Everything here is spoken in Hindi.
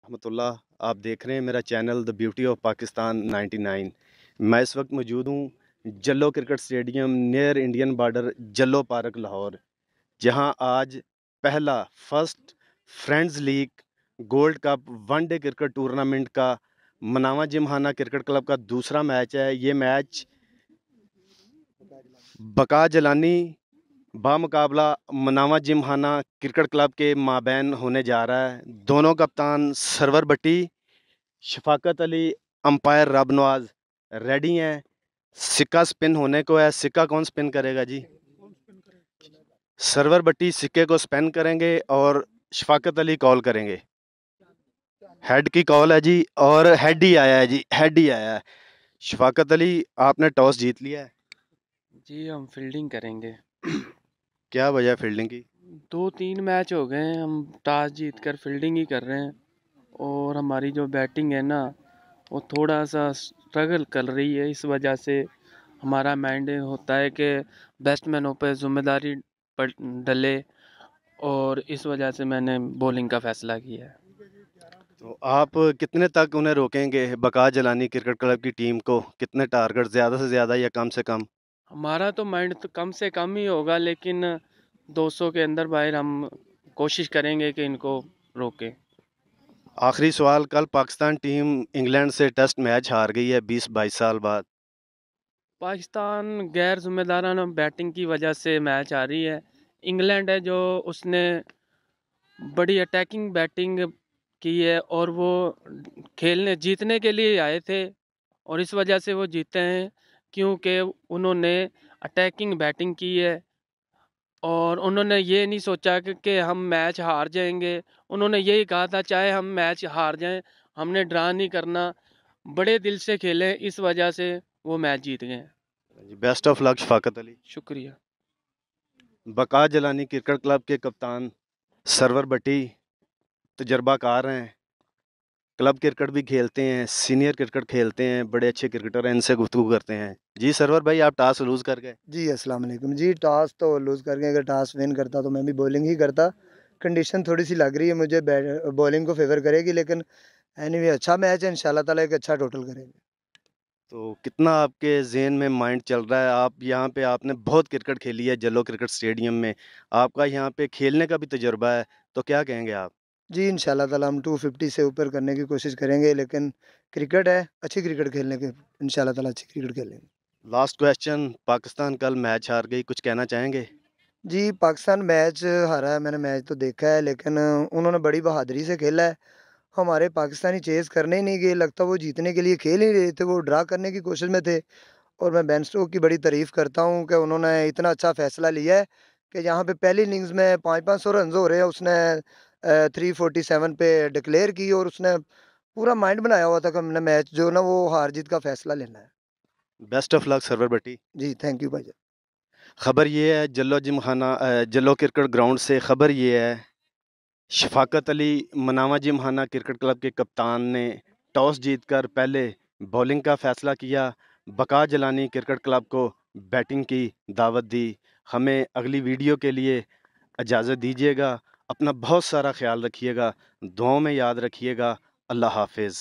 रहमतुल्लाह। आप देख रहे हैं मेरा channel the beauty of Pakistan 99। मैं इस वक्त मौजूद हूँ Jallo cricket stadium near Indian border Jallo park Lahore, जहां आज पहला first friends league gold cup one day cricket tournament का मनावा जिमखाना क्रिकेट क्लब का दूसरा मैच है। ये मैच बका जलानी बामुकाबला मनावा जिमखाना क्रिकेट क्लब के माबैन होने जा रहा है। दोनों कप्तान सरवर भट्टी, शफाकत अली, अंपायर रब नवाज रेडी हैं। सिक्का स्पिन होने को है। सिक्का कौन स्पिन करेगा जी? सरवर भट्टी सिक्के को स्पिन करेंगे और शफाकत अली कॉल करेंगे। हेड की कॉल है जी, और हेड ही आया है जी, हेड ही आया है। शफाकत अली, आपने टॉस जीत लिया है जी। हम फील्डिंग करेंगे। क्या वजह है फील्डिंग की? 2-3 मैच हो गए हैं, हम टॉस जीत कर फील्डिंग ही कर रहे हैं। और हमारी जो बैटिंग है ना, वो थोड़ा सा स्ट्रगल कर रही है। इस वजह से हमारा माइंड होता है कि बैट्समैनों पर जिम्मेदारी डले, और इस वजह से मैंने बॉलिंग का फैसला किया है। तो आप कितने तक उन्हें रोकेंगे, बका जलानी क्रिकेट क्लब की टीम को? कितने टारगेट, ज़्यादा से ज़्यादा या कम से कम? हमारा तो माइंड तो कम से कम ही होगा, लेकिन 200 के अंदर बाहर हम कोशिश करेंगे कि इनको रोकें। आखिरी सवाल, कल पाकिस्तान टीम इंग्लैंड से टेस्ट मैच हार गई है 20-22 साल बाद। पाकिस्तान गैर जिम्मेदाराना बैटिंग की वजह से मैच आ रही है। इंग्लैंड है जो उसने बड़ी अटैकिंग बैटिंग की है, और वो खेलने जीतने के लिए आए थे, और इस वजह से वो जीते हैं क्योंकि उन्होंने अटैकिंग बैटिंग की है। और उन्होंने ये नहीं सोचा कि हम मैच हार जाएंगे। उन्होंने यही कहा था चाहे हम मैच हार जाएं, हमने ड्रा नहीं करना। बड़े दिल से खेले, इस वजह से वो मैच जीत गए। Best of luck Shafqat Ali. शुक्रिया। बका जलानी क्रिकेट क्लब के कप्तान सरवर भट्टी तजर्बाकार हैं, क्लब क्रिकेट भी खेलते हैं, सीनियर क्रिकेट खेलते हैं, बड़े अच्छे क्रिकेटर हैं। इनसे गुफ्तगू करते हैं। जी सरवर भाई, आप टॉस लूज़ कर गए। जी अस्सलाम वालेकुम जी। टॉस तो लूज़ कर गए। अगर टॉस विन करता तो मैं भी बॉलिंग ही करता। कंडीशन थोड़ी सी लग रही है मुझे बॉलिंग को फेवर करेगी, लेकिन एनीवे अच्छा मैच है, इंशाल्लाह ताला एक अच्छा टोटल करेंगे। तो कितना आपके जहन में माइंड चल रहा है? आप यहाँ पे आपने बहुत क्रिकेट खेली है जल्लो क्रिकेट स्टेडियम में, आपका यहाँ पे खेलने का भी तजुर्बा है, तो क्या कहेंगे आप? जी इंशाल्लाह ताला हम 250 से ऊपर करने की कोशिश करेंगे, लेकिन क्रिकेट है, अच्छी क्रिकेट खेलने के इंशाल्लाह ताला अच्छी क्रिकेट खेलेंगे। लास्ट क्वेश्चन, पाकिस्तान कल मैच हार गई, कुछ कहना चाहेंगे? जी पाकिस्तान मैच हारा है, मैंने मैच तो देखा है, लेकिन उन्होंने बड़ी बहादुरी से खेला है। हमारे पाकिस्तानी चेज़ करने ही नहीं गए, लगता वो जीतने के लिए खेल ही रहे थे, वो ड्रा करने की कोशिश में थे। और मैं बेन स्टोक्स की बड़ी तारीफ़ करता हूँ कि उन्होंने इतना अच्छा फ़ैसला लिया है कि यहाँ पे पहली इनिंग्स में 500-500 रन्स हो रहे हैं, उसने 347 पे डिक्लेयर की, और उसने पूरा माइंड बनाया हुआ था कि हमने मैच जो ना वो हार-जीत का फ़ैसला लेना है। Best of luck Sarwar Bhatti. जी, थैंक यू भाईजान। खबर ये है Jallo gymkhana Jallo cricket ground से खबर ये है, शफाकत अली मनावा जिमखाना क्रिकेट क्लब के कप्तान ने टॉस जीतकर पहले बॉलिंग का फैसला किया। बका जलानी क्रिकेट क्लब को बैटिंग की दावत दी। हमें अगली वीडियो के लिए इजाज़त दीजिएगा। अपना बहुत सारा ख्याल रखिएगा, दुआओं में याद रखिएगा। अल्लाह हाफिज़।